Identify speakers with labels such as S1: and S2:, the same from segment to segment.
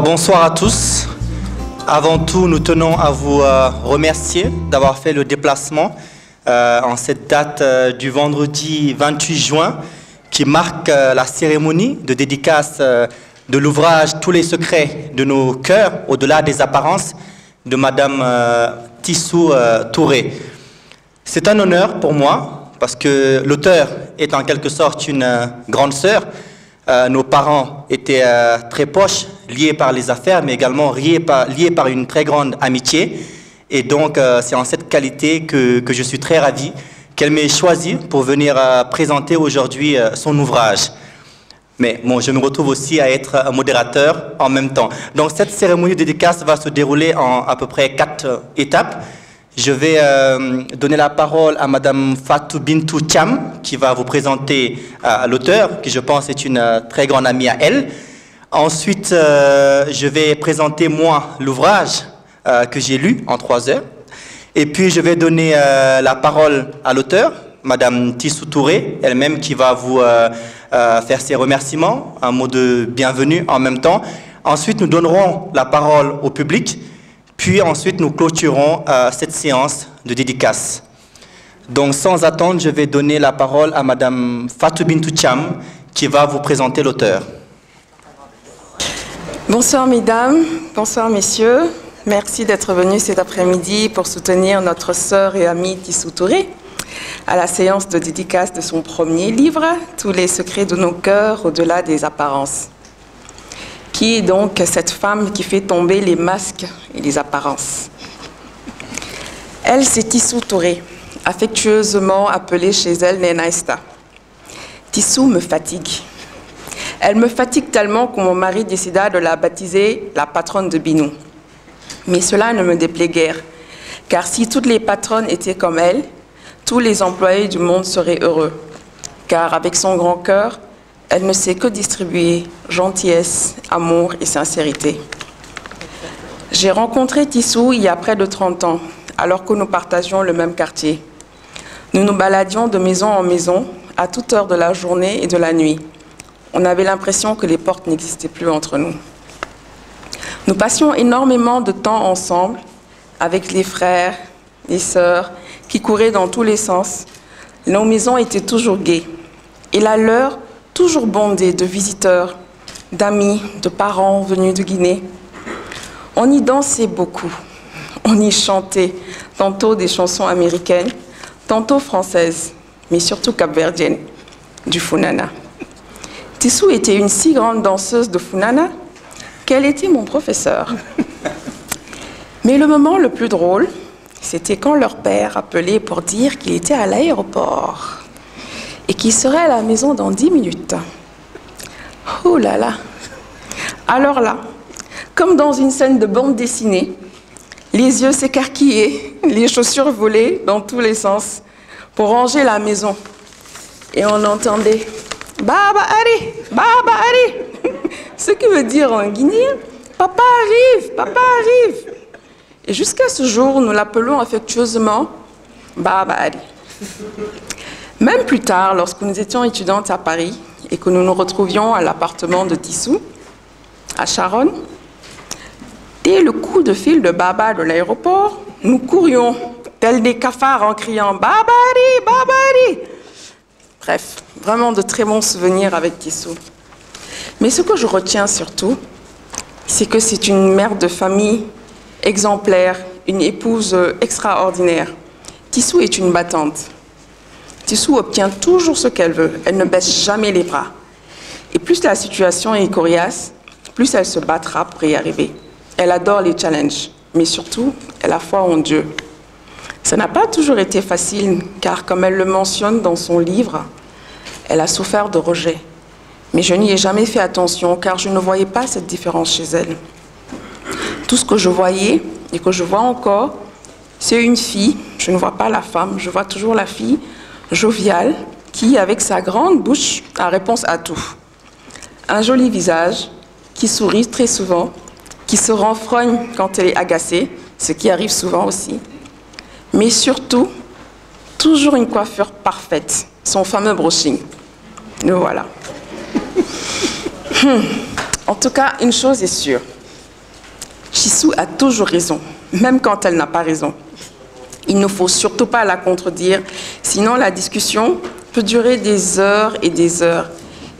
S1: Bonsoir à tous. Avant tout, nous tenons à vous remercier d'avoir fait le déplacement en cette date du vendredi 28 juin qui marque la cérémonie de dédicace de l'ouvrage Tous les secrets de nos cœurs, au-delà des apparences, de Madame Tissou Touré. C'est un honneur pour moi parce que l'auteur est en quelque sorte une grande sœur. Nos parents étaient très proches, liés par les affaires, mais également liés par une très grande amitié. Et donc, c'est en cette qualité que je suis très ravi qu'elle m'ait choisi pour venir présenter aujourd'hui son ouvrage. Mais bon, je me retrouve aussi à être un modérateur en même temps. Donc, cette cérémonie de dédicace va se dérouler en à peu près 4 étapes. Je vais donner la parole à Madame Fatou Bintou Thiam, qui va vous présenter l'auteur, qui je pense est une très grande amie à elle. Ensuite, je vais présenter moi l'ouvrage que j'ai lu en 3 heures. Et puis, je vais donner la parole à l'auteur, Madame Tissou Touré, elle-même qui va vous faire ses remerciements, un mot de bienvenue en même temps. Ensuite, nous donnerons la parole au public. Puis ensuite, nous clôturons cette séance de dédicace. Donc, sans attendre, je vais donner la parole à Madame Fatou Bintou Thiam, qui va vous présenter l'auteur.
S2: Bonsoir mesdames, bonsoir messieurs. Merci d'être venus cet après-midi pour soutenir notre sœur et amie Tissou Touré à la séance de dédicace de son premier livre, Tous les secrets de nos cœurs, au-delà des apparences. Qui est donc cette femme qui fait tomber les masques et les apparences? Elle, c'est Tissou Touré, affectueusement appelée chez elle Nenaista. Tissou me fatigue. Elle me fatigue tellement que mon mari décida de la baptiser la patronne de Binou. Mais cela ne me déplaît guère, car si toutes les patronnes étaient comme elle, tous les employés du monde seraient heureux. Car avec son grand cœur, elle ne sait que distribuer gentillesse, amour et sincérité. J'ai rencontré Tissou il y a près de 30 ans, alors que nous partagions le même quartier. Nous nous baladions de maison en maison, à toute heure de la journée et de la nuit. On avait l'impression que les portes n'existaient plus entre nous. Nous passions énormément de temps ensemble, avec les frères, les sœurs, qui couraient dans tous les sens. Nos maisons étaient toujours gaies, et la leur, toujours bondée de visiteurs, d'amis, de parents venus de Guinée. On y dansait beaucoup, on y chantait, tantôt des chansons américaines, tantôt françaises, mais surtout capverdiennes, du Funana. Tissou était une si grande danseuse de Funana qu'elle était mon professeur. Mais le moment le plus drôle, c'était quand leur père appelait pour dire qu'il était à l'aéroport et qu'il serait à la maison dans 10 minutes. Oh là là! Alors là, comme dans une scène de bande dessinée, les yeux s'écarquillaient, les chaussures volaient dans tous les sens pour ranger la maison. Et on entendait « Baba Ari! Baba Ari !» Ce qui veut dire en guinéen « Papa arrive! Papa arrive !» Et jusqu'à ce jour, nous l'appelons affectueusement « Baba Ari ». Même plus tard, lorsque nous étions étudiantes à Paris et que nous nous retrouvions à l'appartement de Tissou, à Charonne, dès le coup de fil de Baba de l'aéroport, nous courions, tels des cafards en criant « Babari, Babari !» Bref, vraiment de très bons souvenirs avec Tissou. Mais ce que je retiens surtout, c'est que c'est une mère de famille exemplaire, une épouse extraordinaire. Tissou est une battante. Tissou obtient toujours ce qu'elle veut. Elle ne baisse jamais les bras. Et plus la situation est coriace, plus elle se battra pour y arriver. Elle adore les challenges, mais surtout, elle a foi en Dieu. Ça n'a pas toujours été facile, car comme elle le mentionne dans son livre, elle a souffert de rejet. Mais je n'y ai jamais fait attention, car je ne voyais pas cette différence chez elle. Tout ce que je voyais, et que je vois encore, c'est une fille, je ne vois pas la femme, je vois toujours la fille, joviale, qui, avec sa grande bouche, a réponse à tout. Un joli visage, qui sourit très souvent, qui se renfrogne quand elle est agacée, ce qui arrive souvent aussi. Mais surtout, toujours une coiffure parfaite, son fameux brushing. Nous voilà. En tout cas, une chose est sûre, Tissou a toujours raison, même quand elle n'a pas raison. Il ne faut surtout pas la contredire, sinon la discussion peut durer des heures et des heures.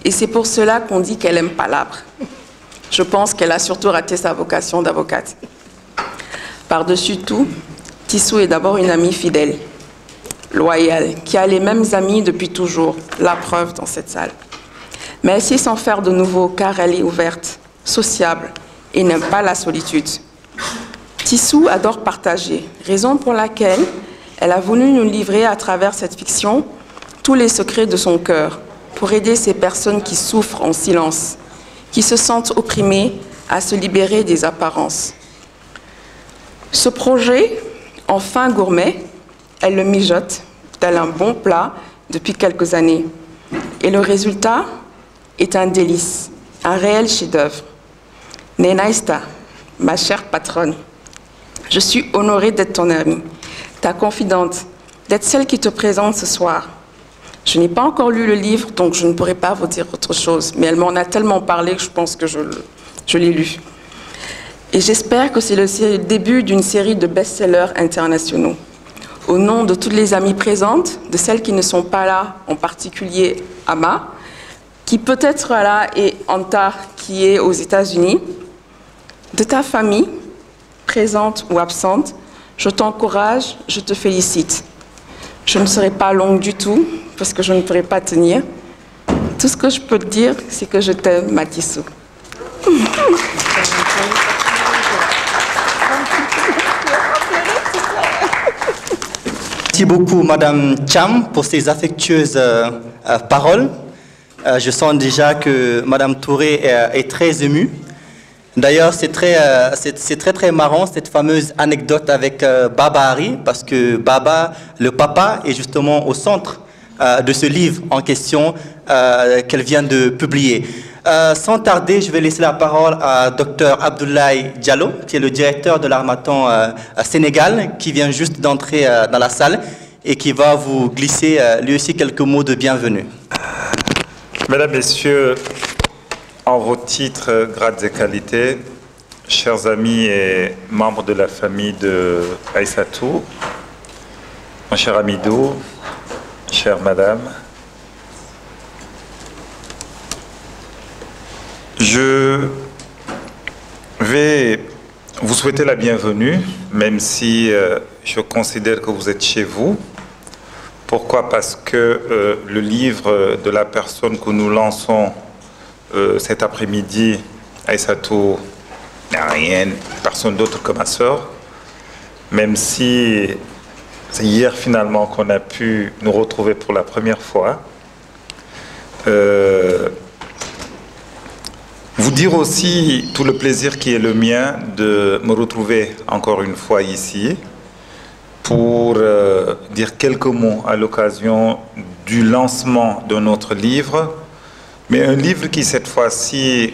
S2: Et c'est pour cela qu'on dit qu'elle aime palabre. Je pense qu'elle a surtout raté sa vocation d'avocate. Par-dessus tout, Tissou est d'abord une amie fidèle, loyale, qui a les mêmes amis depuis toujours, la preuve dans cette salle. Mais elle sait s'en faire de nouveau car elle est ouverte, sociable et n'aime pas la solitude. Tissou adore partager, raison pour laquelle elle a voulu nous livrer à travers cette fiction tous les secrets de son cœur pour aider ces personnes qui souffrent en silence, qui se sentent opprimées à se libérer des apparences. Ce projet, enfin gourmet, elle le mijote tel un bon plat depuis quelques années. Et le résultat est un délice, un réel chef-d'œuvre. Nenaïsta, ma chère patronne, je suis honorée d'être ton amie, ta confidente, d'être celle qui te présente ce soir. Je n'ai pas encore lu le livre, donc je ne pourrai pas vous dire autre chose, mais elle m'en a tellement parlé que je pense que je l'ai lu. Et j'espère que c'est le début d'une série de best-sellers internationaux. Au nom de toutes les amies présentes, de celles qui ne sont pas là, en particulier Ama, qui peut être là, et Anta, qui est aux États-Unis, de ta famille, présente ou absente, je t'encourage, je te félicite. Je ne serai pas longue du tout, parce que je ne pourrai pas tenir. Tout ce que je peux te dire, c'est que je t'aime, ma Tissou.
S1: Merci beaucoup, Madame Cham, pour ces affectueuses paroles. Je sens déjà que Madame Touré est très émue. D'ailleurs, c'est très marrant, cette fameuse anecdote avec Baba Hari, parce que Baba, le papa, est justement au centre de ce livre en question qu'elle vient de publier. Sans tarder, je vais laisser la parole à Dr Abdoulaye Diallo, qui est le directeur de l'Harmattan Sénégal, qui vient juste d'entrer dans la salle et qui va vous glisser lui aussi quelques mots de bienvenue.
S3: Mesdames, Messieurs, en vos titres, grades et qualités, chers amis et membres de la famille de Aïssatou, mon cher Amidou, chère Madame, je vais vous souhaiter la bienvenue, même si je considère que vous êtes chez vous. Pourquoi? Parce que le livre de la personne que nous lançons cet après-midi, Aïssatou n'est rien, personne d'autre que ma sœur, même si c'est hier finalement qu'on a pu nous retrouver pour la première fois. Vous dire aussi tout le plaisir qui est le mien de me retrouver encore une fois ici pour dire quelques mots à l'occasion du lancement de notre livre, mais un livre qui cette fois-ci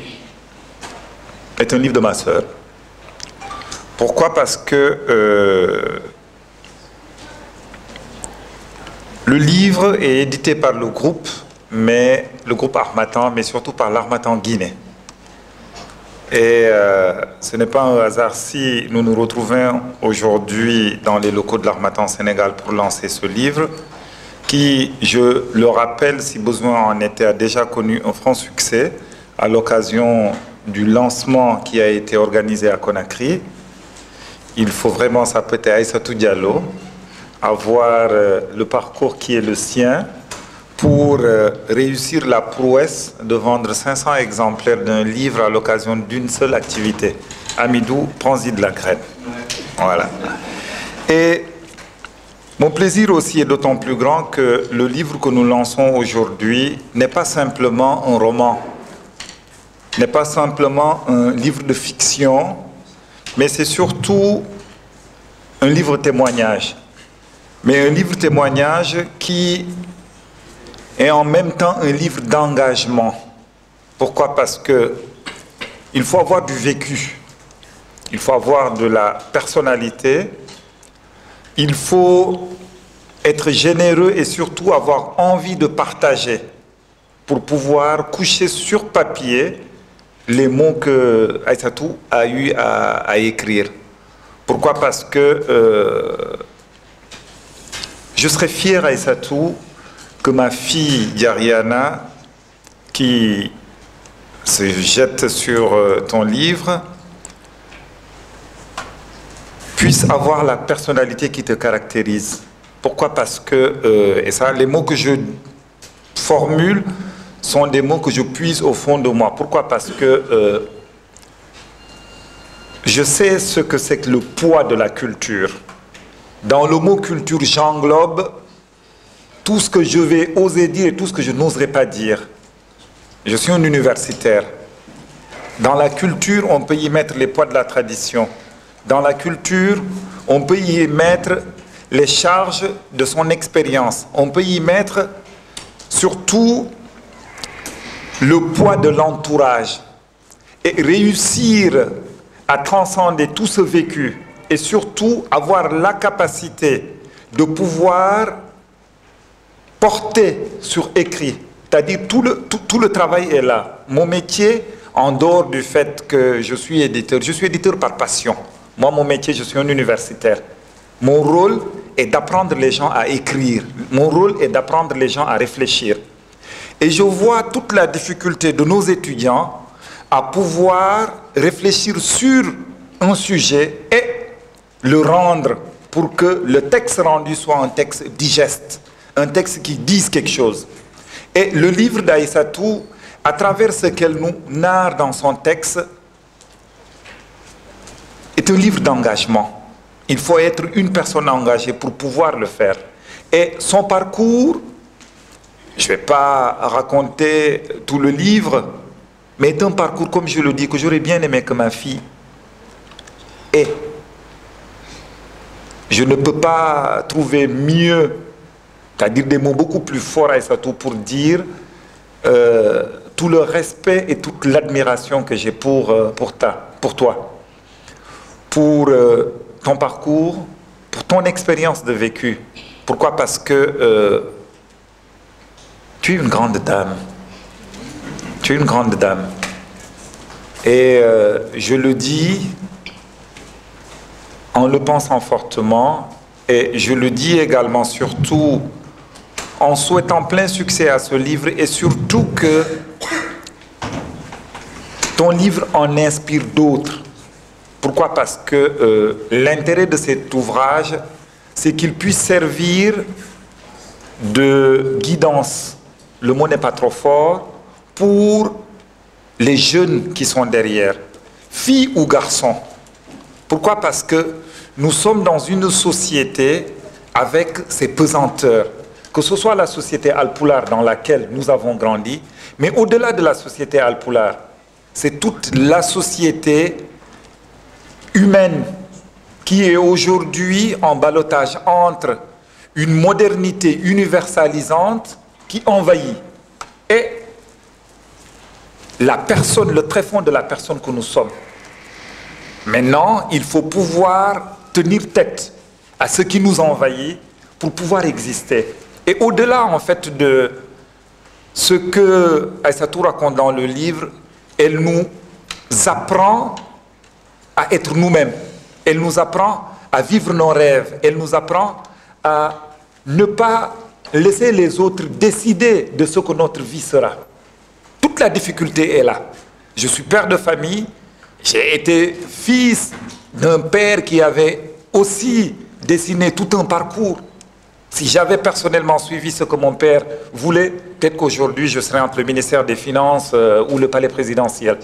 S3: est un livre de ma sœur. Pourquoi? Parce que le livre est édité par le groupe Harmattan, mais surtout par l'Harmattan Guinée. Et ce n'est pas un hasard si nous nous retrouvons aujourd'hui dans les locaux de l'Harmattan Sénégal pour lancer ce livre, qui, je le rappelle, si besoin en était, a déjà connu un franc succès à l'occasion du lancement qui a été organisé à Conakry. Il faut vraiment s'apprêter à Aïssatou Diallo, avoir le parcours qui est le sien pour réussir la prouesse de vendre 500 exemplaires d'un livre à l'occasion d'une seule activité. Amidou, prends-y de la graine. Voilà. Et mon plaisir aussi est d'autant plus grand que le livre que nous lançons aujourd'hui n'est pas simplement un roman, n'est pas simplement un livre de fiction, mais c'est surtout un livre témoignage. Mais un livre témoignage qui est en même temps un livre d'engagement. Pourquoi? Parce que il faut avoir du vécu, il faut avoir de la personnalité, il faut être généreux et surtout avoir envie de partager pour pouvoir coucher sur papier les mots que Aïssatou a eu à écrire. Pourquoi? Parce que je serais fier, Aïssatou, que ma fille Yariana, qui se jette sur ton livre, puisse avoir la personnalité qui te caractérise. Pourquoi? Parce que, et ça, les mots que je formule sont des mots que je puise au fond de moi. Pourquoi? Parce que je sais ce que c'est que le poids de la culture. Dans le mot culture, j'englobe tout ce que je vais oser dire et tout ce que je n'oserais pas dire. Je suis un universitaire. Dans la culture, on peut y mettre les poids de la tradition. Dans la culture, on peut y mettre les charges de son expérience. On peut y mettre surtout le poids de l'entourage. Et réussir à transcender tout ce vécu et surtout avoir la capacité de pouvoir porter sur écrit. C'est-à-dire tout le travail est là. Mon métier, en dehors du fait que je suis éditeur par passion. Moi, mon métier, je suis un universitaire. Mon rôle est d'apprendre les gens à écrire. Mon rôle est d'apprendre les gens à réfléchir. Et je vois toute la difficulté de nos étudiants à pouvoir réfléchir sur un sujet et le rendre pour que le texte rendu soit un texte digeste, un texte qui dise quelque chose. Et le livre d'Aïssatou, à travers ce qu'elle nous narre dans son texte, est un livre d'engagement. Il faut être une personne engagée pour pouvoir le faire. Et son parcours, je ne vais pas raconter tout le livre, mais est un parcours, comme je le dis, que j'aurais bien aimé que ma fille ait. Je ne peux pas trouver mieux, c'est-à-dire des mots beaucoup plus forts à Aïssatou pour dire tout le respect et toute l'admiration que j'ai pour toi, pour ton parcours, pour ton expérience de vécu. Pourquoi? Parce que tu es une grande dame. Tu es une grande dame. Et je le dis en le pensant fortement, et je le dis également surtout en souhaitant plein succès à ce livre, et surtout que ton livre en inspire d'autres. Pourquoi? Parce que l'intérêt de cet ouvrage, c'est qu'il puisse servir de guidance, le mot n'est pas trop fort, pour les jeunes qui sont derrière, filles ou garçons. Pourquoi? Parce que nous sommes dans une société avec ses pesanteurs, que ce soit la société Alpulaar dans laquelle nous avons grandi, mais au-delà de la société Alpulaar, c'est toute la société humaine qui est aujourd'hui en ballottage entre une modernité universalisante qui envahit et la personne, le tréfonds de la personne que nous sommes. Maintenant, il faut pouvoir tenir tête à ce qui nous envahit pour pouvoir exister. Et au-delà, en fait, de ce que Aïssatou raconte dans le livre, elle nous apprend à être nous-mêmes. Elle nous apprend à vivre nos rêves. Elle nous apprend à ne pas laisser les autres décider de ce que notre vie sera. Toute la difficulté est là. Je suis père de famille. J'ai été fils d'un père qui avait aussi dessiné tout un parcours. Si j'avais personnellement suivi ce que mon père voulait, peut-être qu'aujourd'hui je serais entre le ministère des Finances ou le palais présidentiel.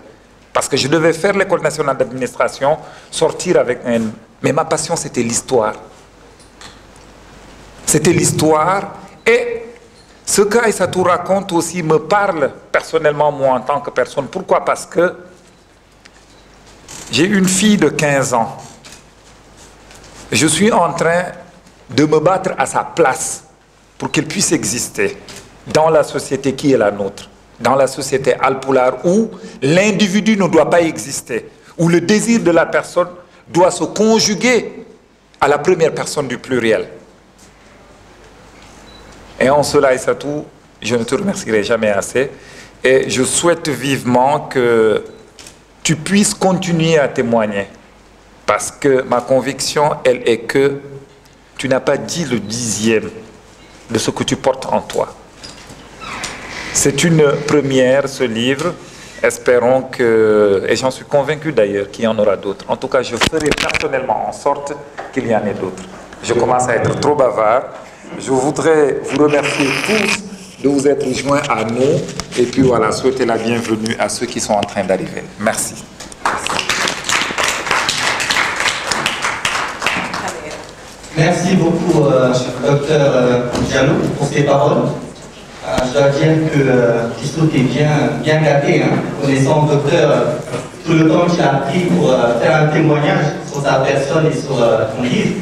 S3: Parce que je devais faire l'école nationale d'administration, sortir avec un... Mais ma passion, c'était l'histoire. C'était l'histoire. Et ce qu'Aïssatou raconte aussi me parle personnellement, moi, en tant que personne. Pourquoi? Parce que j'ai une fille de 15 ans. Je suis en train de me battre à sa place pour qu'elle puisse exister dans la société qui est la nôtre, dans la société Alpulaar où l'individu ne doit pas exister, où le désir de la personne doit se conjuguer à la première personne du pluriel. Et en cela, Aïssatou, je ne te remercierai jamais assez. Et je souhaite vivement que tu puisses continuer à témoigner. Parce que ma conviction, elle est que tu n'as pas dit le 10e de ce que tu portes en toi. C'est une première, ce livre. Espérons que, et j'en suis convaincu d'ailleurs qu'il y en aura d'autres. En tout cas, je ferai personnellement en sorte qu'il y en ait d'autres. Je commence à être trop bavard. Je voudrais vous remercier tous de vous être joints à nous. Et puis voilà, souhaiter la bienvenue à ceux qui sont en train d'arriver. Merci.
S1: Merci beaucoup, docteur Diallo, pour ces paroles. Je dois dire que Tissot est bien gâté, hein, connaissant le docteur, tout le temps qu'il a pris pour faire un témoignage sur sa personne et sur son livre.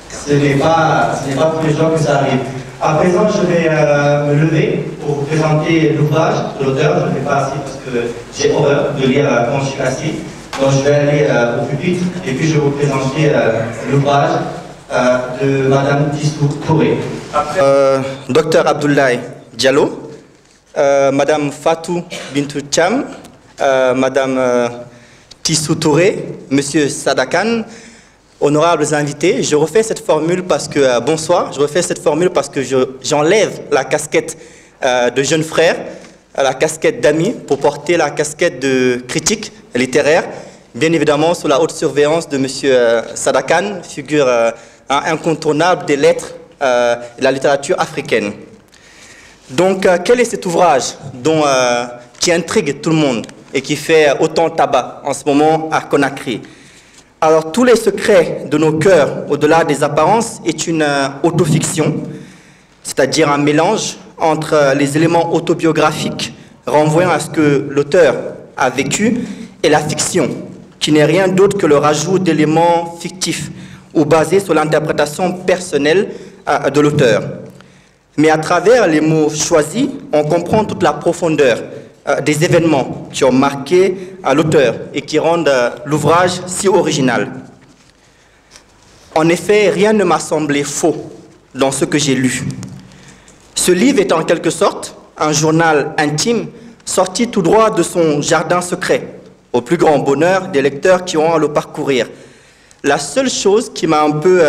S1: Ce n'est pas tous les jours que ça arrive. À présent, je vais me lever pour vous présenter l'ouvrage de l'auteur. Je ne vais pas assis parce que j'ai horreur de lire quand je suis assis. Donc je vais aller au pupitre et puis je vais vous présenter l'ouvrage de Madame Tissot Touré. Docteur Abdoulaye Diallo, Madame Fatou Bintou Cham, Madame Tissot Touré, Monsieur Sadakan, honorables invités. Je refais cette formule parce que, bonsoir, je refais cette formule parce que j'enlève la casquette de jeune frère, la casquette d'ami, pour porter la casquette de critique littéraire, bien évidemment sous la haute surveillance de Monsieur Sadakan, figure incontournable des lettres de la littérature africaine. Donc, quel est cet ouvrage qui intrigue tout le monde et qui fait autant tabac en ce moment à Conakry? Alors, tous les secrets de nos cœurs, au-delà des apparences, est une autofiction, c'est-à-dire un mélange entre les éléments autobiographiques renvoyant à ce que l'auteur a vécu et la fiction, qui n'est rien d'autre que le rajout d'éléments fictifs ou basés sur l'interprétation personnelle de l'auteur. Mais à travers les mots choisis, on comprend toute la profondeur des événements qui ont marqué l'auteur et qui rendent l'ouvrage si original. En effet, rien ne m'a semblé faux dans ce que j'ai lu. Ce livre est en quelque sorte un journal intime sorti tout droit de son jardin secret, au plus grand bonheur des lecteurs qui ont à le parcourir. La seule chose qui m'a un peu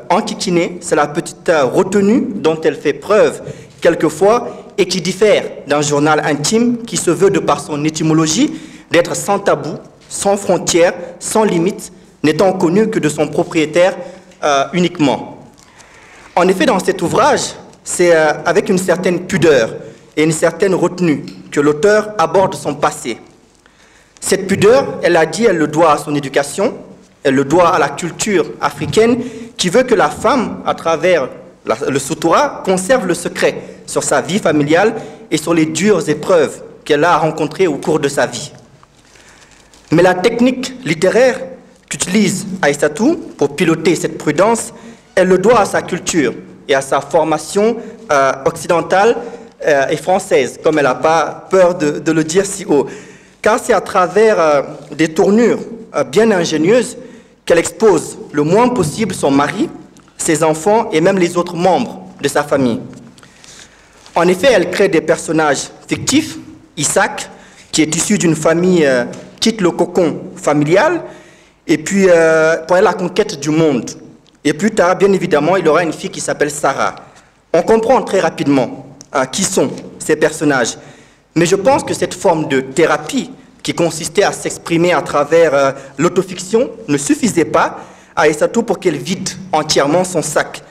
S1: enquiquiné, c'est la petite retenue dont elle fait preuve quelquefois et qui diffère d'un journal intime qui se veut, de par son étymologie, d'être sans tabou, sans frontières, sans limites, n'étant connu que de son propriétaire uniquement. En effet, dans cet ouvrage, c'est avec une certaine pudeur et une certaine retenue que l'auteur aborde son passé. Cette pudeur, elle a dit, elle le doit à son éducation, elle le doit à la culture africaine qui veut que la femme, à travers le Soutoura, conserve le secret sur sa vie familiale et sur les dures épreuves qu'elle a rencontrées au cours de sa vie. Mais la technique littéraire qu'utilise Aïssatou pour piloter cette prudence, elle le doit à sa culture et à sa formation occidentale et française, comme elle n'a pas peur de le dire si haut. Car c'est à travers des tournures bien ingénieuses qu'elle expose le moins possible son mari, ses enfants et même les autres membres de sa famille. En effet, elle crée des personnages fictifs. Isaac, qui est issu d'une famille, quitte le cocon familial, et puis pour aller à la conquête du monde. Et plus tard, bien évidemment, il aura une fille qui s'appelle Sarah. On comprend très rapidement qui sont ces personnages. Mais je pense que cette forme de thérapie qui consistait à s'exprimer à travers l'autofiction ne suffisait pas à Aïssatou pour qu'elle vide entièrement son sac.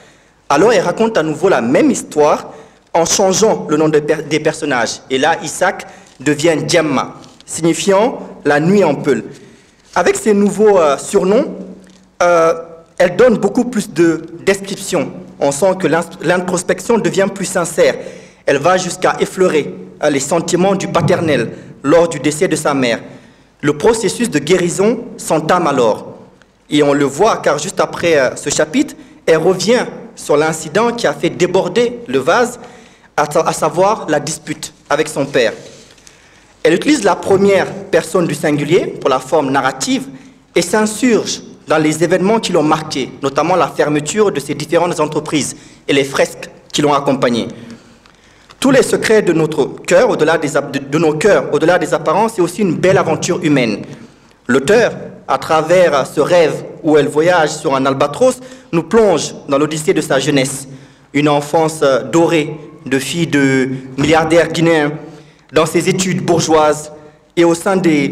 S1: Alors elle raconte à nouveau la même histoire en changeant le nom des personnages. Et là, Isaac devient Diamma, signifiant la nuit en peul. Avec ces nouveaux surnoms, elle donne beaucoup plus de descriptions. On sent que l'introspection devient plus sincère. Elle va jusqu'à effleurer les sentiments du paternel lors du décès de sa mère. Le processus de guérison s'entame alors. Et on le voit car juste après ce chapitre, elle revient sur l'incident qui a fait déborder le vase, à savoir la dispute avec son père. Elle utilise la première personne du singulier pour la forme narrative et s'insurge dans les événements qui l'ont marqué, notamment la fermeture de ces différentes entreprises et les fresques qui l'ont accompagné. Tous les secrets de notre cœur, au-delà des apparences, c'est aussi une belle aventure humaine. L'auteur, à travers ce rêve où elle voyage sur un albatros, nous plonge dans l'odyssée de sa jeunesse. Une enfance dorée de fille de milliardaires guinéens, dans ses études bourgeoises et au sein des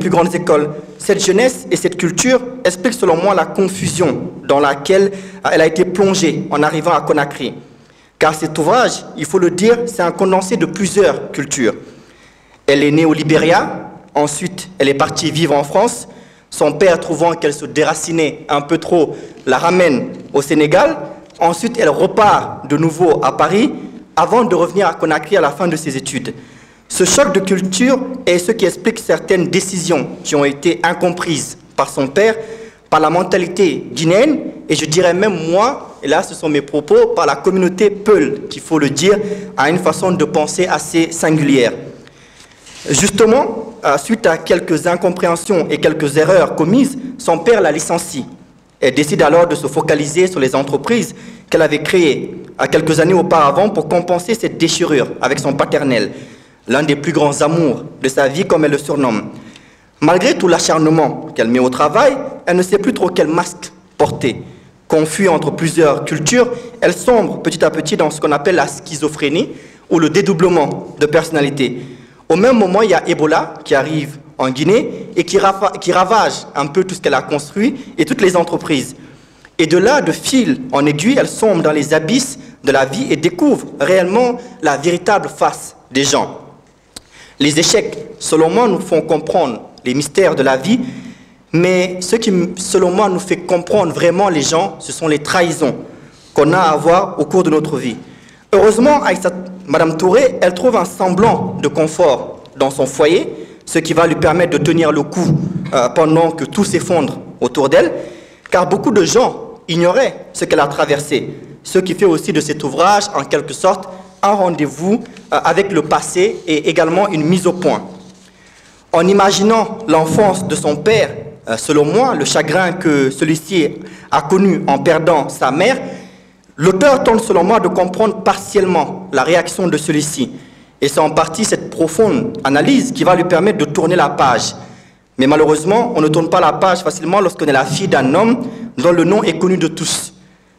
S1: plus grandes écoles. Cette jeunesse et cette culture expliquent selon moi la confusion dans laquelle elle a été plongée en arrivant à Conakry. Car cet ouvrage, il faut le dire, c'est un condensé de plusieurs cultures. Elle est née au Libéria, ensuite elle est partie vivre en France. Son père, trouvant qu'elle se déracinait un peu trop, la ramène au Sénégal. Ensuite, elle repart de nouveau à Paris avant de revenir à Conakry à la fin de ses études. Ce choc de culture est ce qui explique certaines décisions qui ont été incomprises par son père, par la mentalité guinéenne, et je dirais même moi, et là ce sont mes propos, par la communauté Peul, qu'il faut le dire, a une façon de penser assez singulière. Justement, suite à quelques incompréhensions et quelques erreurs commises, son père la licencie. Elle décide alors de se focaliser sur les entreprises qu'elle avait créées quelques années auparavant pour compenser cette déchirure avec son paternel, l'un des plus grands amours de sa vie, comme elle le surnomme. Malgré tout l'acharnement qu'elle met au travail, elle ne sait plus trop quel masque porter. Confuse entre plusieurs cultures, elle sombre petit à petit dans ce qu'on appelle la schizophrénie ou le dédoublement de personnalité. Au même moment, il y a Ebola qui arrive en Guinée et qui ravage un peu tout ce qu'elle a construit et toutes les entreprises. Et de là, de fil en aiguille, elle sombre dans les abysses de la vie et découvre réellement la véritable face des gens. Les échecs, selon moi, nous font comprendre les mystères de la vie, mais ce qui, selon moi, nous fait comprendre vraiment les gens, ce sont les trahisons qu'on a à avoir au cours de notre vie. Heureusement, Madame Touré, elle trouve un semblant de confort dans son foyer, ce qui va lui permettre de tenir le coup pendant que tout s'effondre autour d'elle, car beaucoup de gens ignoraient ce qu'elle a traversé, ce qui fait aussi de cet ouvrage, en quelque sorte, un rendez-vous avec le passé et également une mise au point. En imaginant l'enfance de son père, selon moi, le chagrin que celui-ci a connu en perdant sa mère, l'auteur tente, selon moi, de comprendre partiellement la réaction de celui-ci. Et c'est en partie cette profonde analyse qui va lui permettre de tourner la page. Mais malheureusement, on ne tourne pas la page facilement lorsqu'on est la fille d'un homme dont le nom est connu de tous.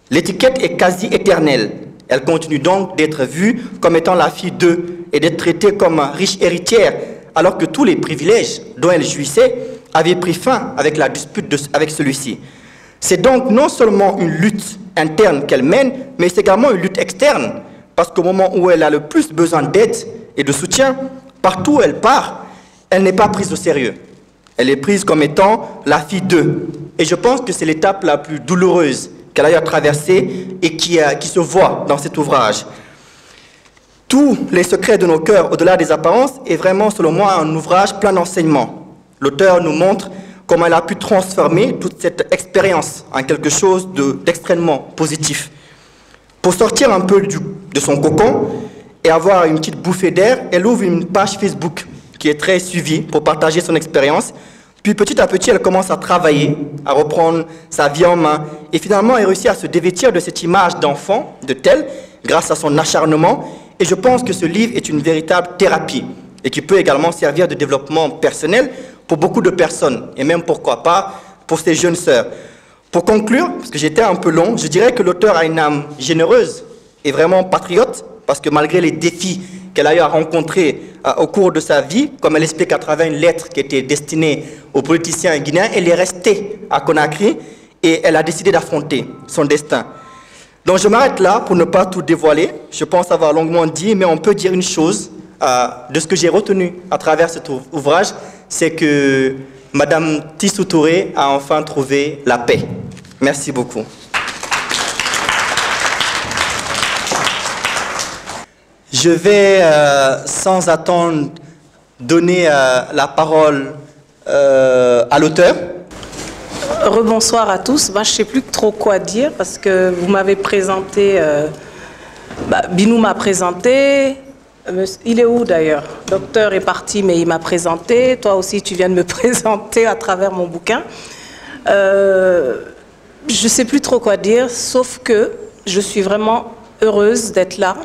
S1: L'étiquette est quasi éternelle. Elle continue donc d'être vue comme étant la fille d'eux et d'être traitée comme riche héritière, alors que tous les privilèges dont elle jouissait avaient pris fin avec la dispute avec celui-ci. C'est donc non seulement une lutte interne qu'elle mène, mais c'est également une lutte externe, parce qu'au moment où elle a le plus besoin d'aide et de soutien, partout où elle part, elle n'est pas prise au sérieux. Elle est prise comme étant la fille d'eux. Et je pense que c'est l'étape la plus douloureuse qu'elle a eu à traverser et qui se voit dans cet ouvrage. Tous les secrets de nos cœurs, au-delà des apparences, est vraiment, selon moi, un ouvrage plein d'enseignements. L'auteur nous montre comment elle a pu transformer toute cette expérience en quelque chose d'extrêmement positif. Pour sortir un peu de son cocon et avoir une petite bouffée d'air, elle ouvre une page Facebook qui est très suivie pour partager son expérience. Puis petit à petit, elle commence à travailler, à reprendre sa vie en main. Et finalement, elle réussit à se dévêtir de cette image d'enfant, de tel, grâce à son acharnement. Et je pense que ce livre est une véritable thérapie et qui peut également servir de développement personnel pour beaucoup de personnes. Et même, pourquoi pas, pour ces jeunes sœurs. Pour conclure, parce que j'étais un peu long, je dirais que l'auteur a une âme généreuse et vraiment patriote, parce que malgré les défis qu'elle a eu à rencontrer au cours de sa vie, comme elle explique à travers une lettre qui était destinée aux politiciens guinéens, elle est restée à Conakry et elle a décidé d'affronter son destin. Donc je m'arrête là pour ne pas tout dévoiler. Je pense avoir longuement dit, mais on peut dire une chose de ce que j'ai retenu à travers cet ouvrage, c'est que Madame Tissou Touré a enfin trouvé la paix. Merci beaucoup. Je vais, sans attendre, donner la parole à l'auteur.
S4: Rebonsoir à tous. Moi, je ne sais plus trop quoi dire parce que vous m'avez présenté, Binou m'a présenté. Il est où d'ailleurs? Docteur est parti, mais il m'a présenté. Toi aussi, tu viens de me présenter à travers mon bouquin. Je ne sais plus trop quoi dire, sauf que je suis vraiment heureuse d'être là.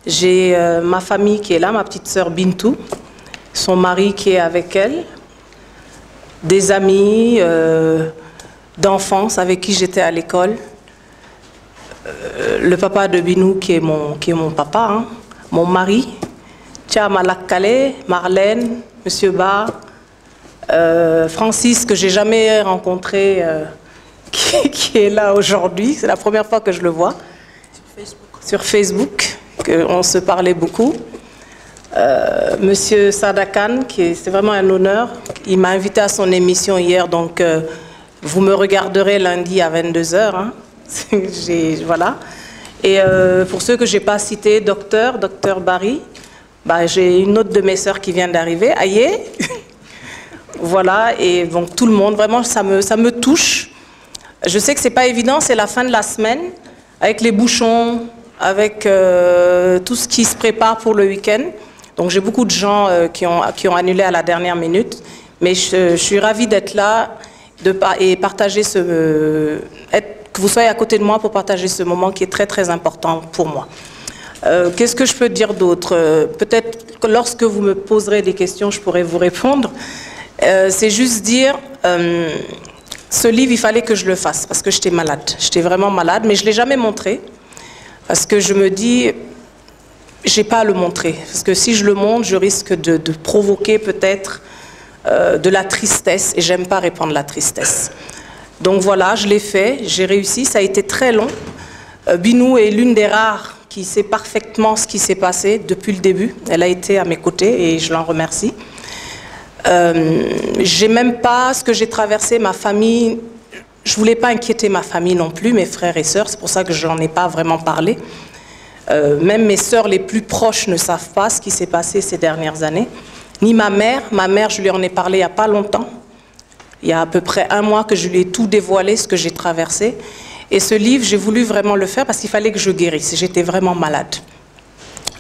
S4: J'ai ma famille qui est là, ma petite sœur Bintou, son mari qui est avec elle. des amis d'enfance avec qui j'étais à l'école. Le papa de Binou qui est mon papa, hein, mon mari, Tchamalak Kale, Marlène, Monsieur Ba, Francis que j'ai jamais rencontré, qui est là aujourd'hui. C'est la première fois que je le vois. Sur Facebook, on se parlait beaucoup. Monsieur Sadakan, c'est vraiment un honneur. Il m'a invité à son émission hier, donc vous me regarderez lundi à 22h. Hein. Voilà. Et pour ceux que je n'ai pas cités, docteur Barry, bah, j'ai une autre de mes sœurs qui vient d'arriver, Aïe. Voilà, et donc tout le monde, vraiment, ça me touche. Je sais que ce n'est pas évident, c'est la fin de la semaine, avec les bouchons, avec tout ce qui se prépare pour le week-end. Donc j'ai beaucoup de gens qui ont annulé à la dernière minute, mais je suis ravie d'être là et partager que vous soyez à côté de moi pour partager ce moment qui est très très important pour moi. Qu'est-ce que je peux dire d'autre? Peut-être que lorsque vous me poserez des questions, je pourrai vous répondre. C'est juste dire, ce livre, il fallait que je le fasse parce que j'étais malade. J'étais vraiment malade, mais je ne l'ai jamais montré parce que je me dis, je n'ai pas à le montrer. Parce que si je le montre, je risque de provoquer peut-être de la tristesse et j'aime pas répandre la tristesse. Donc voilà, je l'ai fait, j'ai réussi, ça a été très long. Binou est l'une des rares qui sait parfaitement ce qui s'est passé depuis le début. Elle a été à mes côtés et je l'en remercie. J'ai même pas ce que j'ai traversé, ma famille. Je voulais pas inquiéter ma famille non plus, mes frères et sœurs, c'est pour ça que je n'en ai pas vraiment parlé. Même mes sœurs les plus proches ne savent pas ce qui s'est passé ces dernières années. Ni ma mère, je lui en ai parlé il n'y a pas longtemps. Il y a à peu près 1 mois que je lui ai tout dévoilé, ce que j'ai traversé. Et ce livre, j'ai voulu vraiment le faire parce qu'il fallait que je guérisse. J'étais vraiment malade.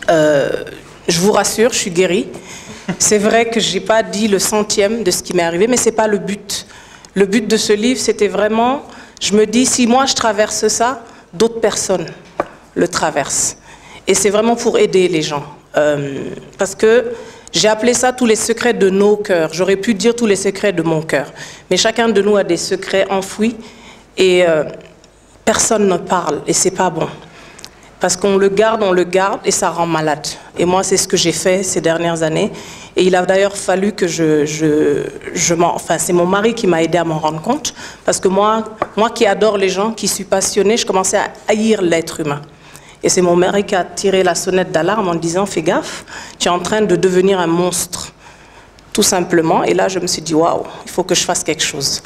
S4: Je vous rassure, je suis guérie. C'est vrai que je n'ai pas dit le centième de ce qui m'est arrivé, mais ce n'est pas le but. Le but de ce livre, c'était vraiment, je me dis, si moi je traverse ça, d'autres personnes le traversent. Et c'est vraiment pour aider les gens. Parce que j'ai appelé ça tous les secrets de nos cœurs. J'aurais pu dire tous les secrets de mon cœur. Mais chacun de nous a des secrets enfouis et personne ne parle et c'est pas bon. Parce qu'on le garde et ça rend malade. Et moi, c'est ce que j'ai fait ces dernières années. Et il a d'ailleurs fallu que enfin, c'est mon mari qui m'a aidé à m'en rendre compte. Parce que moi qui adore les gens, qui suis passionnée, je commençais à haïr l'être humain. Et c'est mon mari qui a tiré la sonnette d'alarme en disant « Fais gaffe, tu es en train de devenir un monstre. » Tout simplement. Et là, je me suis dit « Waouh, il faut que je fasse quelque chose. »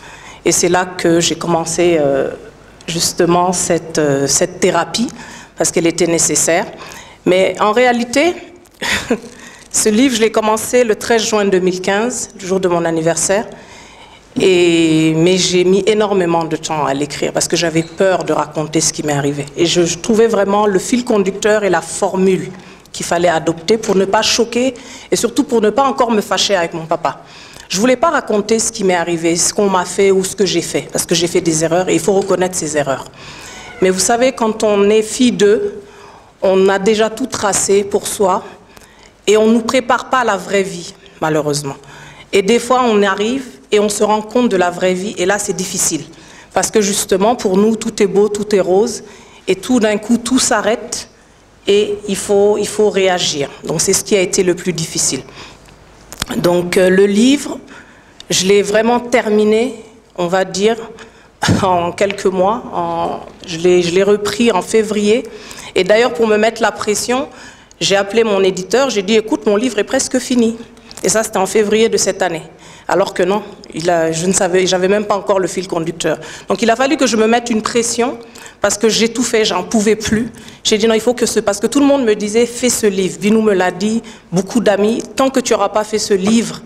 S4: Et c'est là que j'ai commencé justement cette thérapie, parce qu'elle était nécessaire. Mais en réalité, ce livre, je l'ai commencé le 13 juin 2015, le jour de mon anniversaire. Mais j'ai mis énormément de temps à l'écrire parce que j'avais peur de raconter ce qui m'est arrivé. Et je trouvais vraiment le fil conducteur et la formule qu'il fallait adopter pour ne pas choquer et surtout pour ne pas encore me fâcher avec mon papa. Je ne voulais pas raconter ce qui m'est arrivé, ce qu'on m'a fait ou ce que j'ai fait, parce que j'ai fait des erreurs et il faut reconnaître ces erreurs. Mais vous savez, quand on est fille d'eux, on a déjà tout tracé pour soi et on ne nous prépare pas à la vraie vie, malheureusement. Et des fois, on arrive et on se rend compte de la vraie vie et là, c'est difficile. Parce que justement, pour nous, tout est beau, tout est rose et tout d'un coup, tout s'arrête et il faut réagir. Donc, c'est ce qui a été le plus difficile. Donc, le livre, je l'ai vraiment terminé, on va dire, en quelques mois. Je l'ai repris en février. Et d'ailleurs, pour me mettre la pression, j'ai appelé mon éditeur, j'ai dit, écoute, mon livre est presque fini. Et ça, c'était en février de cette année. Alors que non, j'avais même pas encore le fil conducteur. Donc, il a fallu que je me mette une pression parce que j'ai tout fait, j'en pouvais plus. J'ai dit non, il faut que parce que tout le monde me disait, fais ce livre. Binou me l'a dit, beaucoup d'amis, tant que tu n'auras pas fait ce livre,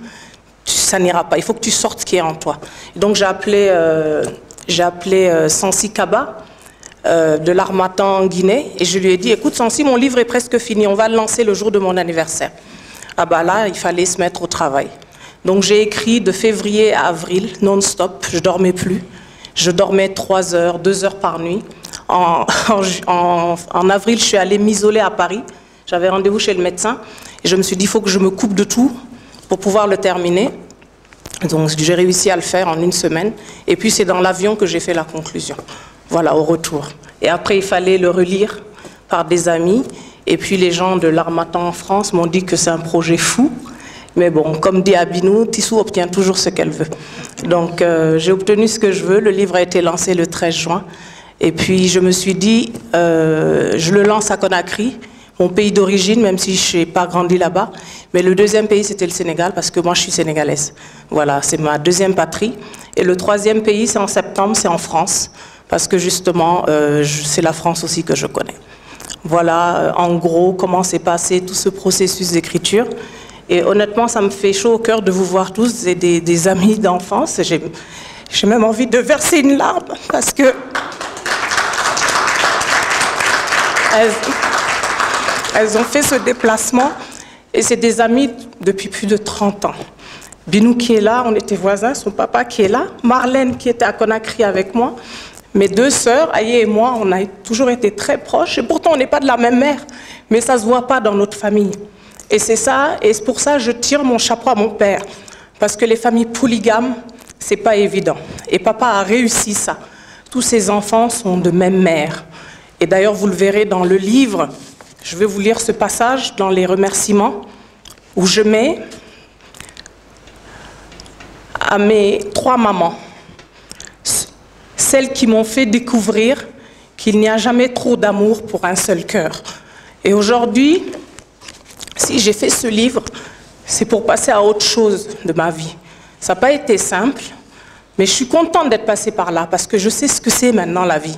S4: ça n'ira pas. Il faut que tu sortes ce qui est en toi. Et donc, j'ai appelé Sansi Kaba de l'Harmattan Guinée et je lui ai dit, écoute Sansi, mon livre est presque fini, on va le lancer le jour de mon anniversaire. Ah bah là, il fallait se mettre au travail. Donc j'ai écrit de février à avril, non-stop, je ne dormais plus. Je dormais 3 heures, 2 heures par nuit. En avril, je suis allée m'isoler à Paris. J'avais rendez-vous chez le médecin. Et je me suis dit, il faut que je me coupe de tout pour pouvoir le terminer. Donc j'ai réussi à le faire en 1 semaine. Et puis c'est dans l'avion que j'ai fait la conclusion. Voilà, au retour. Et après, il fallait le relire par des amis. Et puis les gens de l'Harmattan en France m'ont dit que c'est un projet fou. Mais bon, comme dit Abinou, Tissou obtient toujours ce qu'elle veut. Donc j'ai obtenu ce que je veux. Le livre a été lancé le 13 juin. Et puis je me suis dit, je le lance à Conakry, mon pays d'origine, même si je n'ai pas grandi là-bas. Mais le deuxième pays, c'était le Sénégal, parce que moi, je suis sénégalaise. Voilà, c'est ma deuxième patrie. Et le troisième pays, c'est en septembre, c'est en France, parce que justement, c'est la France aussi que je connais. Voilà, en gros, comment s'est passé tout ce processus d'écriture. Et honnêtement, ça me fait chaud au cœur de vous voir tous, et des amis d'enfance. J'ai même envie de verser une larme, parce que elles ont fait ce déplacement, et c'est des amis depuis plus de 30 ans. Binou qui est là, on était voisins, son papa qui est là, Marlène qui était à Conakry avec moi, mes 2 sœurs, Aïe et moi, on a toujours été très proches, et pourtant on n'est pas de la même mère, mais ça ne se voit pas dans notre famille. Et c'est ça, et c'est pour ça que je tire mon chapeau à mon père, parce que les familles polygames, c'est pas évident. Et papa a réussi ça. Tous ses enfants sont de même mère. Et d'ailleurs, vous le verrez dans le livre, je vais vous lire ce passage dans les remerciements, où je mets à mes 3 mamans, celles qui m'ont fait découvrir qu'il n'y a jamais trop d'amour pour un seul cœur. Et aujourd'hui, si j'ai fait ce livre, c'est pour passer à autre chose de ma vie. Ça n'a pas été simple, mais je suis contente d'être passée par là, parce que je sais ce que c'est maintenant la vie.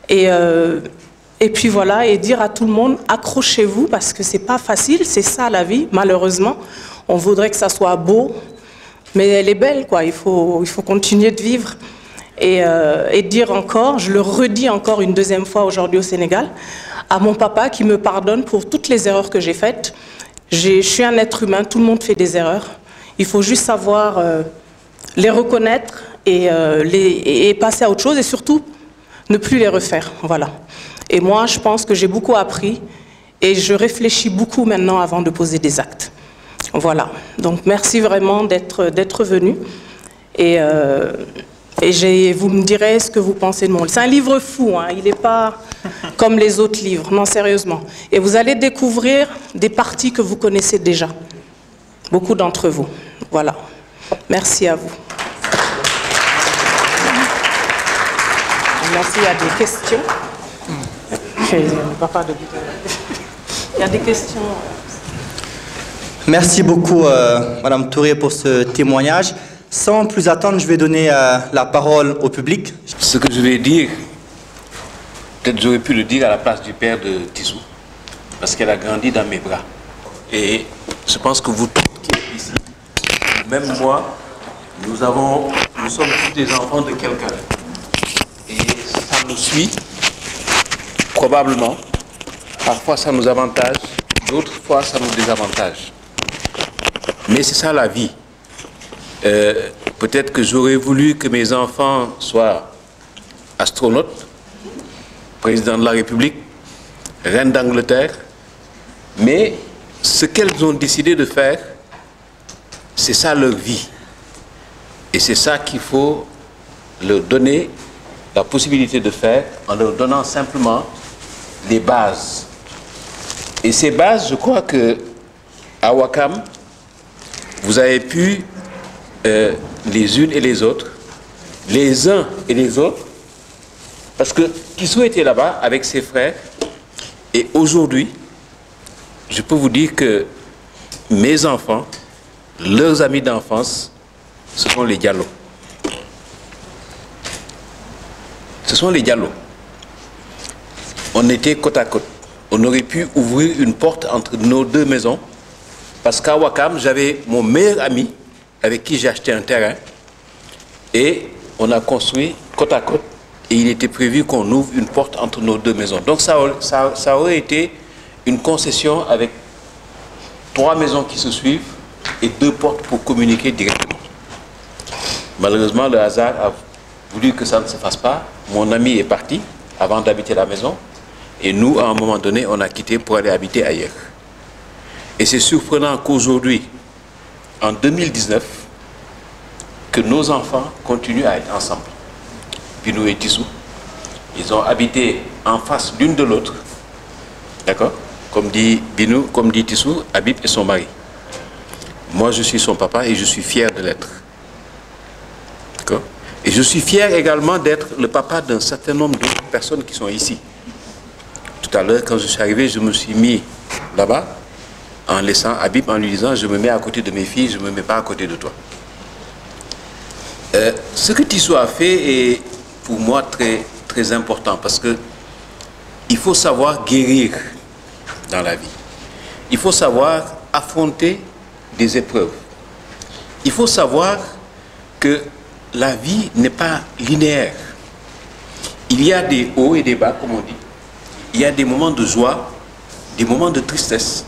S4: Et puis voilà, et dire à tout le monde, accrochez-vous, parce que c'est pas facile, c'est ça la vie, malheureusement. On voudrait que ça soit beau, mais elle est belle, quoi. Il faut continuer de vivre. Et dire encore, je le redis encore une 2e fois aujourd'hui au Sénégal, à mon papa qui me pardonne pour toutes les erreurs que j'ai faites. Je suis un être humain, tout le monde fait des erreurs. Il faut juste savoir les reconnaître et passer à autre chose, et surtout ne plus les refaire. Voilà. Et moi, je pense que j'ai beaucoup appris, et je réfléchis beaucoup maintenant avant de poser des actes. Voilà. Donc merci vraiment d'être venu. Et vous me direz ce que vous pensez de mon livre. C'est un livre fou, hein, il n'est pas comme les autres livres, non, sérieusement. Et vous allez découvrir des parties que vous connaissez déjà, beaucoup d'entre vous. Voilà. Merci à vous. Merci, il y a des questions. Il y a des questions.
S1: Merci beaucoup, Madame Touré, pour ce témoignage. Sans plus attendre, je vais donner la parole au public.
S5: Ce que je vais dire, peut-être j'aurais pu le dire à la place du père de Tissou, parce qu'elle a grandi dans mes bras. Et je pense que vous qui êtes ici, même moi, nous sommes tous des enfants de quelqu'un. Et ça nous suit, probablement. Parfois ça nous avantage, d'autres fois ça nous désavantage. Mais c'est ça la vie. Peut-être que j'aurais voulu que mes enfants soient astronautes, président de la République, reine d'Angleterre, mais ce qu'elles ont décidé de faire, c'est ça leur vie. Et c'est ça qu'il faut leur donner la possibilité de faire en leur donnant simplement les bases. Et ces bases, je crois que à Ouakam, vous avez pu les unes et les autres, les uns et les autres, parce que Tissou était là-bas avec ses frères, et aujourd'hui, je peux vous dire que mes enfants, leurs amis d'enfance, ce sont les Diallo. Ce sont les Diallo. On était côte à côte. On aurait pu ouvrir une porte entre nos 2 maisons, parce qu'à Ouakam, j'avais mon meilleur ami avec qui j'ai acheté un terrain, et on a construit côte à côte, et il était prévu qu'on ouvre une porte entre nos 2 maisons. Donc ça aurait été une concession avec 3 maisons qui se suivent et 2 portes pour communiquer directement. Malheureusement, le hasard a voulu que ça ne se fasse pas. Mon ami est parti avant d'habiter la maison, et nous, à un moment donné, on a quitté pour aller habiter ailleurs. Et c'est surprenant qu'aujourd'hui, en 2019, que nos enfants continuent à être ensemble. Binou et Tissou, ils ont habité en face l'une de l'autre. D'accord? Comme dit Binou, comme dit Tissou, Habib est son mari. Moi, je suis son papa et je suis fier de l'être. D'accord? Et je suis fier également d'être le papa d'un certain nombre d'autres personnes qui sont ici. Tout à l'heure, quand je suis arrivé, je me suis mis là-bas en laissant Habib, en lui disant, je me mets à côté de mes filles, je ne me mets pas à côté de toi. Ce que Tissou a fait est pour moi très, très important parce que il faut savoir guérir dans la vie. Il faut savoir affronter des épreuves. Il faut savoir que la vie n'est pas linéaire. Il y a des hauts et des bas, comme on dit. Il y a des moments de joie, des moments de tristesse,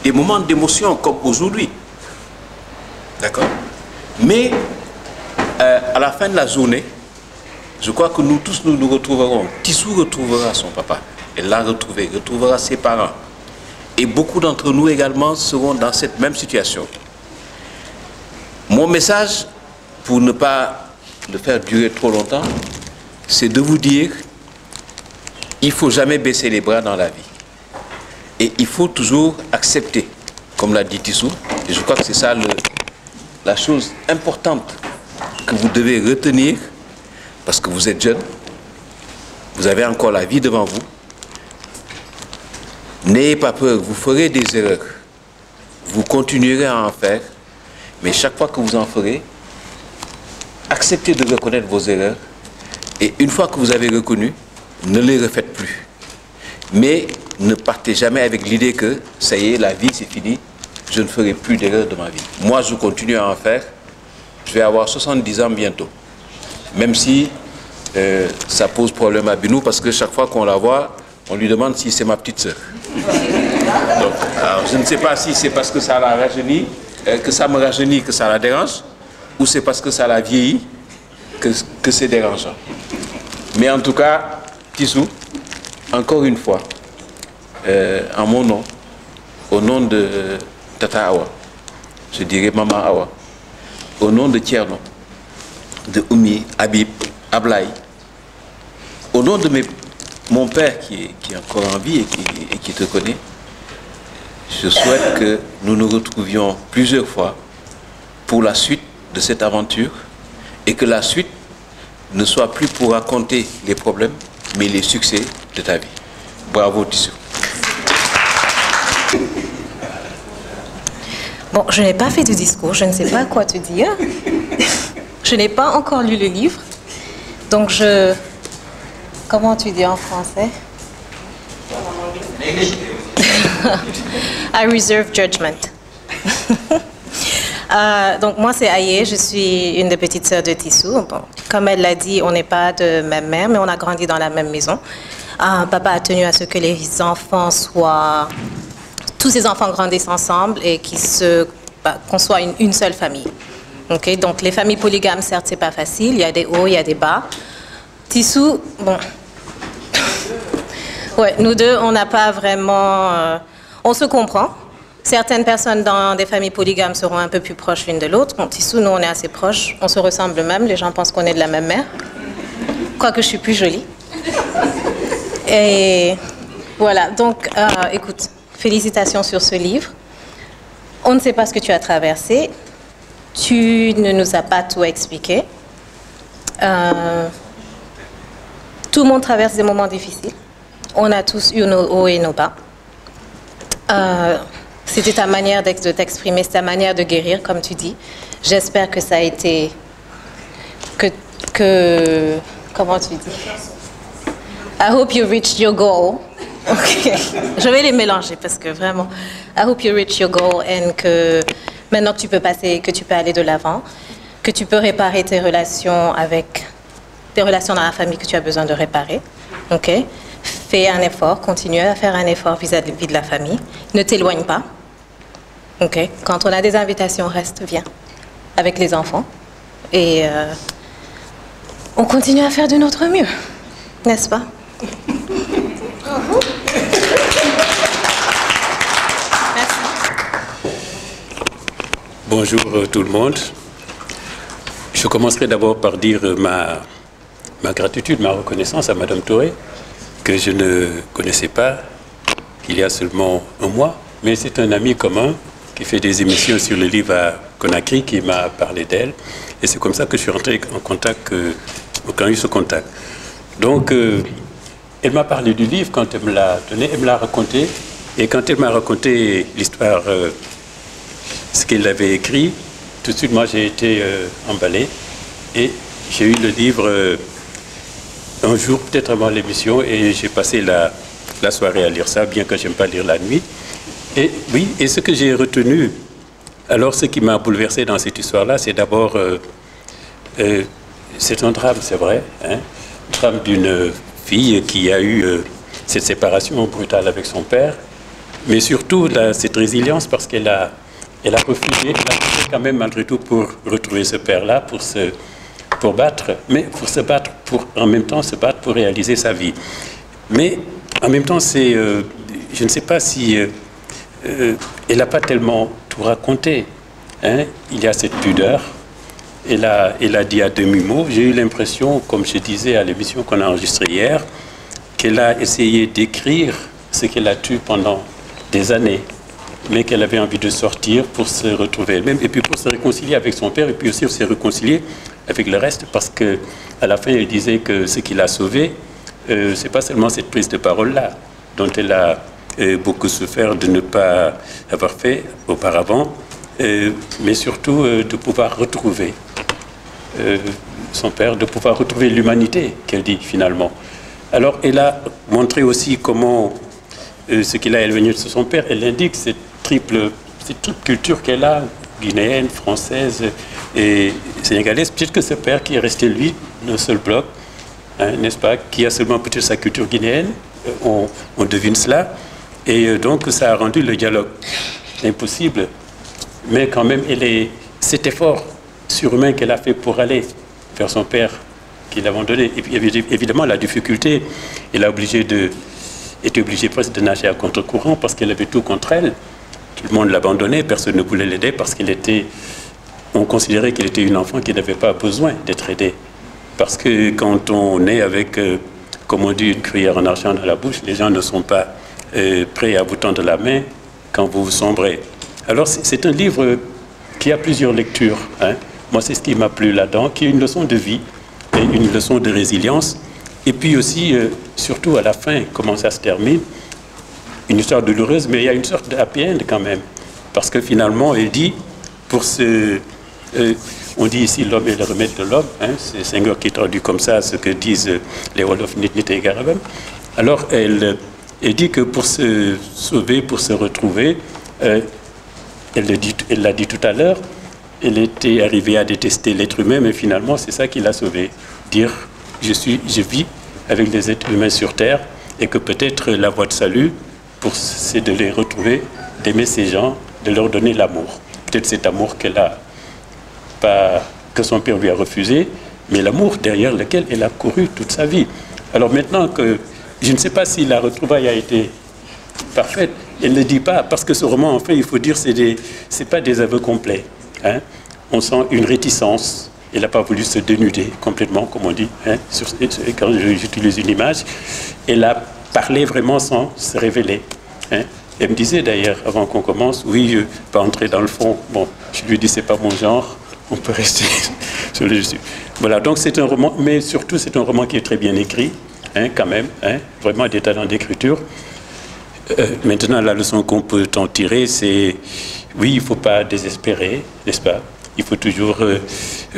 S5: des moments d'émotion, comme aujourd'hui. D'accord? Mais à la fin de la journée, je crois que nous tous nous retrouverons. Tissou retrouvera son papa. Elle l'a retrouvé, retrouvera ses parents. Et beaucoup d'entre nous également seront dans cette même situation. Mon message, pour ne pas le faire durer trop longtemps, c'est de vous dire, il ne faut jamais baisser les bras dans la vie. Et il faut toujours accepter, comme l'a dit Tissou. Et je crois que c'est ça la chose importante que vous devez retenir, parce que vous êtes jeune, vous avez encore la vie devant vous. N'ayez pas peur, vous ferez des erreurs. Vous continuerez à en faire, mais chaque fois que vous en ferez, acceptez de reconnaître vos erreurs. Et une fois que vous avez reconnu, ne les refaites plus. Mais ne partez jamais avec l'idée que ça y est, la vie c'est fini, je ne ferai plus d'erreurs de ma vie. Moi, je continue à en faire. Je vais avoir 70 ans bientôt. Même si ça pose problème à Binou, parce que chaque fois qu'on la voit, on lui demande si c'est ma petite sœur. Donc, alors, je ne sais pas si c'est parce que ça la rajeunit, que ça me rajeunit, que ça la dérange, ou c'est parce que ça la vieillit, que c'est dérangeant. Mais en tout cas, Tissou, encore une fois, en mon nom, au nom de Tata Awa, je dirais Maman Awa, au nom de Tierno, de Oumi, Habib, Ablaï, au nom de mon père qui est encore en vie et qui te connaît, je souhaite que nous nous retrouvions plusieurs fois pour la suite de cette aventure et que la suite ne soit plus pour raconter les problèmes, mais les succès de ta vie. Bravo, Tissou.
S6: Bon, je n'ai pas fait de discours, je ne sais pas quoi te dire. Je n'ai pas encore lu le livre. Donc comment tu dis en français? I reserve judgment. Donc moi c'est Aïe, je suis une des petites sœurs de Tissou. Bon, comme elle l'a dit, on n'est pas de même mère, mais on a grandi dans la même maison. Papa a tenu à ce que les enfants soient... Tous ces enfants grandissent ensemble et qu'on soit une seule famille. Okay? Donc les familles polygames, certes, c'est pas facile. Il y a des hauts, il y a des bas. Tissou, bon... Ouais, nous deux, on n'a pas vraiment... on se comprend. Certaines personnes dans des familles polygames seront un peu plus proches l'une de l'autre. Bon, Tissou, nous, on est assez proches. On se ressemble même. Les gens pensent qu'on est de la même mère. Quoique je suis plus jolie. Et voilà. Donc, écoute, félicitations sur ce livre. On ne sait pas ce que tu as traversé. Tu ne nous as pas tout expliqué. Tout le monde traverse des moments difficiles. On a tous eu nos hauts et nos bas. C'était ta manière de t'exprimer, c'est ta manière de guérir, comme tu dis. J'espère que ça a été... Comment tu dis? I hope you reached your goal. Ok. Je vais les mélanger parce que vraiment... I hope you reached your goal and que maintenant que tu peux passer, que tu peux aller de l'avant, que tu peux réparer tes relations dans la famille que tu as besoin de réparer. Ok? Fais un effort, continue à faire un effort vis-à-vis de la famille. Ne t'éloigne pas. Okay. Quand on a des invitations, reste, viens avec les enfants. Et on continue à faire de notre mieux. N'est-ce pas? Merci.
S7: Bonjour tout le monde. Je commencerai d'abord par dire ma gratitude, ma reconnaissance à Madame Touré, que je ne connaissais pas il y a seulement un mois, mais c'est un ami commun qui fait des émissions sur le livre à Conakry qui m'a parlé d'elle. Et c'est comme ça que je suis rentré en contact, quand eu ce contact. Donc, elle m'a parlé du livre quand elle me l'a donné, elle me l'a raconté. Et quand elle m'a raconté l'histoire, ce qu'elle avait écrit, tout de suite, moi, j'ai été emballé. Et j'ai eu le livre un jour, peut-être avant l'émission, et j'ai passé la soirée à lire ça, bien que je n'aime pas lire la nuit. Et oui, et ce que j'ai retenu, alors ce qui m'a bouleversé dans cette histoire-là, c'est d'abord, c'est un drame, c'est vrai, hein, le drame d'une fille qui a eu cette séparation brutale avec son père, mais surtout cette résilience parce qu'elle a refusé, quand même malgré tout pour retrouver ce père-là, pour battre, mais pour se battre, en même temps se battre pour réaliser sa vie. Mais en même temps, je ne sais pas si elle n'a pas tellement tout raconté. Hein. Il y a cette pudeur. Elle a dit à demi-mot. J'ai eu l'impression, comme je disais à l'émission qu'on a enregistrée hier, qu'elle a essayé d'écrire ce qu'elle a tué pendant des années, mais qu'elle avait envie de sortir pour se retrouver elle-même, et puis pour se réconcilier avec son père, et puis aussi se réconcilier avec le reste, parce qu'à la fin, elle disait que ce qui l'a sauvée, c'est pas seulement cette prise de parole-là, dont elle a beaucoup souffert de ne pas avoir fait auparavant, mais surtout de pouvoir retrouver son père, de pouvoir retrouver l'humanité, qu'elle dit finalement. Alors, elle a montré aussi comment ce qu'il a éloigné de son père. Elle indique cette triple culture qu'elle a, guinéenne, française et sénégalaise. Peut-être que ce père qui est resté, lui, d'un seul bloc, hein, n'est-ce pas, qui a seulement peut-être sa culture guinéenne, on devine cela. Et donc, ça a rendu le dialogue impossible. Mais quand même, cet effort surhumain qu'elle a fait pour aller vers son père qui l'a abandonné. Et puis, évidemment, la difficulté, elle a était obligée presque de nager à contre-courant parce qu'elle avait tout contre elle. Tout le monde l'abandonnait, personne ne voulait l'aider parce on considérait qu'elle était une enfant qui n'avait pas besoin d'être aidée. Parce que quand on est avec, comme on dit, une cuillère en argent dans la bouche, les gens ne sont pas prêts à vous tendre la main quand vous sombrez. Alors c'est un livre qui a plusieurs lectures. Hein. Moi, c'est ce qui m'a plu là-dedans, qui est une leçon de vie et une leçon de résilience. Et puis aussi, surtout à la fin, comment ça se termine, une histoire douloureuse, mais il y a une sorte de happy end quand même. Parce que finalement, elle dit, on dit ici l'homme est le remède de l'homme, hein, c'est Senghor qui traduit comme ça ce que disent les Wolof Nit et Garabam. Alors, elle dit que pour se sauver, pour se retrouver, elle l'a dit tout à l'heure, elle était arrivée à détester l'être humain, mais finalement, c'est ça qui l'a sauvée. Dire, je vis avec les êtres humains sur Terre, et que peut-être la voie de salut, c'est de les retrouver, d'aimer ces gens, de leur donner l'amour. Peut-être cet amour que son père lui a refusé, mais l'amour derrière lequel elle a couru toute sa vie. Alors maintenant que je ne sais pas si la retrouvaille a été parfaite, elle ne le dit pas, parce que ce roman, en fait, il faut dire, c'est pas des aveux complets. Hein. On sent une réticence. Elle n'a pas voulu se dénuder complètement, comme on dit, hein, quand j'utilise une image. Elle a parlé vraiment sans se révéler. Hein. Elle me disait d'ailleurs, avant qu'on commence, oui, je ne vais pas entrer dans le fond. Bon, je lui dis, c'est pas mon genre, on peut rester sur le dessus. Voilà, donc c'est un roman, mais surtout c'est un roman qui est très bien écrit, hein, quand même, hein, vraiment des talents d'écriture. Maintenant, la leçon qu'on peut en tirer, c'est, oui, il ne faut pas désespérer, n'est-ce pas? Il faut toujours,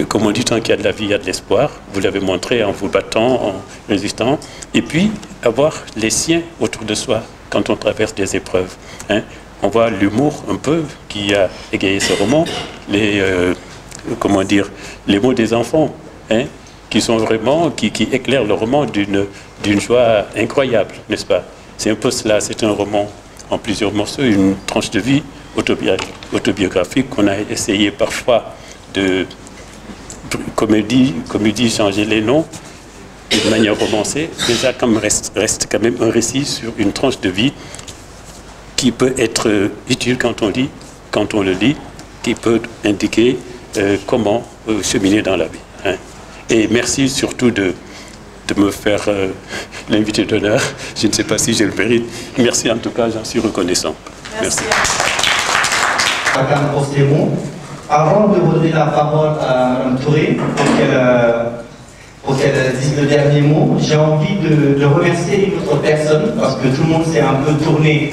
S7: comme on dit, tant qu'il y a de la vie, il y a de l'espoir. Vous l'avez montré en vous battant, en résistant. Et puis, avoir les siens autour de soi quand on traverse des épreuves. Hein. On voit l'humour un peu qui a égayé ce roman, comment dire, les mots des enfants, hein, qui sont vraiment, qui éclairent le roman d'une joie incroyable, n'est-ce pas? C'est un peu cela, c'est un roman en plusieurs morceaux, une tranche de vie autobiographique qu'on a essayé parfois de comédie, changer les noms de manière romancée. Déjà, comme reste quand même un récit sur une tranche de vie qui peut être utile quand on le lit, qui peut indiquer comment cheminer dans la vie. Hein. Et merci surtout de me faire l'invité d'honneur. Je ne sais pas si je le mérite. Merci en tout cas, j'en suis reconnaissant. Merci.
S1: Madame, pour ces mots. Avant de redonner la parole à Mme Touré pour qu'elle dise le dernier mot, j'ai envie de remercier une autre personne parce que tout le monde s'est un peu tourné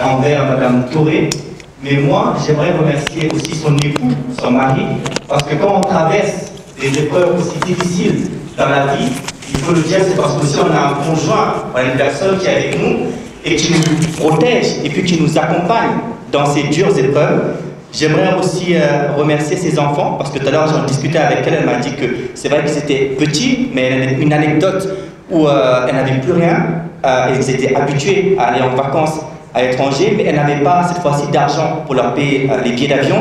S1: envers Mme Touré. Mais moi, j'aimerais remercier aussi son époux, son mari, parce que quand on traverse des épreuves aussi difficiles dans la vie, il faut le dire, c'est parce que aussi on a un conjoint, on a une personne qui est avec nous et qui nous protège et puis qui nous accompagne dans ces dures épreuves. J'aimerais aussi remercier ses enfants, parce que tout à l'heure j'en discutais avec elle, elle m'a dit que c'est vrai qu'ils étaient petits, mais elle a une anecdote où elle n'avait plus rien, ils étaient habitués à aller en vacances à l'étranger, mais elle n'avait pas cette fois-ci d'argent pour leur payer les billets d'avion.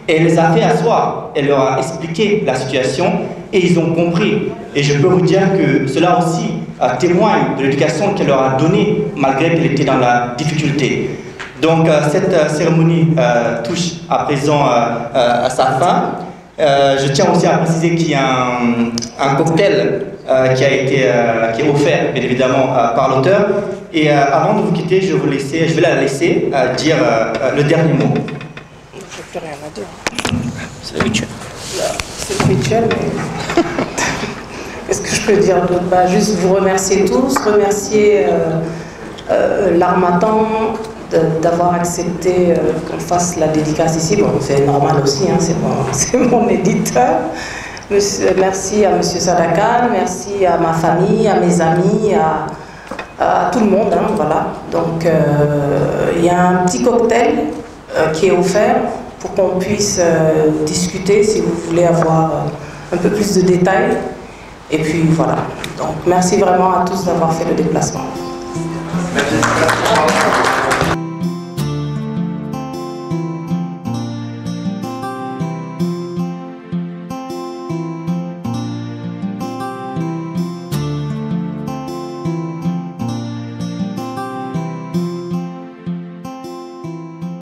S1: Et elle les a fait asseoir, elle leur a expliqué la situation et ils ont compris. Et je peux vous dire que cela aussi témoigne de l'éducation qu'elle leur a donnée malgré qu'elle était dans la difficulté. Donc cette cérémonie touche à présent à sa fin. Je tiens aussi à préciser qu'il y a un cocktail qui est offert bien évidemment par l'auteur. Et avant de vous quitter, je vais la laisser dire le dernier mot.
S4: Je n'ai plus rien à dire.
S6: C'est le rituel.
S4: C'est le rituel, mais qu'est-ce que je peux dire d'autre? Juste vous remercier tous, remercier l'Harmattan d'avoir accepté qu'on fasse la dédicace ici. Bon, c'est normal aussi, hein, c'est mon éditeur. Merci à M. Sadakan, merci à ma famille, à mes amis, à tout le monde. Hein, voilà. Donc, il y a un petit cocktail qui est offert pour qu'on puisse discuter si vous voulez avoir un peu plus de détails. Et puis voilà. Donc, merci vraiment à tous d'avoir fait le déplacement.
S1: Merci.